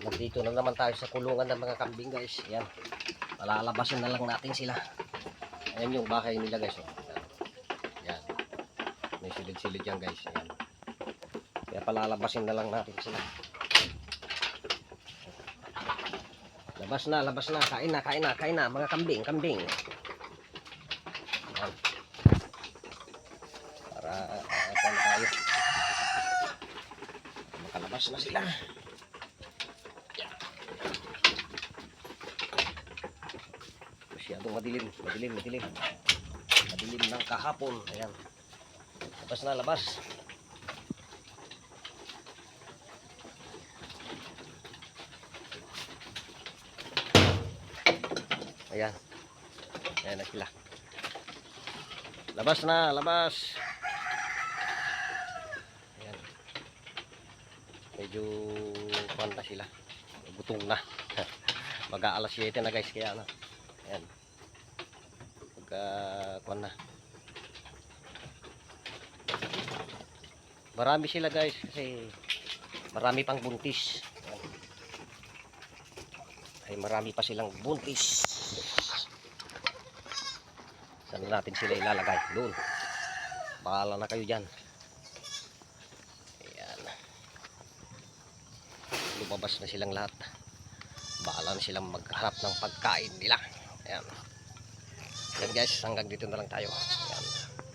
Nandito na naman tayo sa kulungan ng mga kambing guys. Ayan. Palalabasin na lang natin sila. Ayan yung bahay nila guys. Oh. Ayan. May silid-silid yan guys. Ayan. Kaya palalabasin na lang natin sila. Labas na. Kain na. Mga kambing. Ayan. Para tayo. Makalabas na sila. Masyadong madilim ng kahapon. Ayan. Labas. Ayan na sila. Labas. Ayan. Medyo panta sila. Gutom na. Mag-aalas 7 na guys. Kaya ano. Ayan. Kuan na. Marami sila guys kasi marami pang buntis. Ayan. Ay marami pa silang buntis. Saan natin sila ilalagay? Doon. Bahala na kayo dyan. Ayan. Lumabas na silang lahat. Bahala na silang maghanap ng pagkain nila. Ayan. Yan guys, hanggang dito na lang tayo.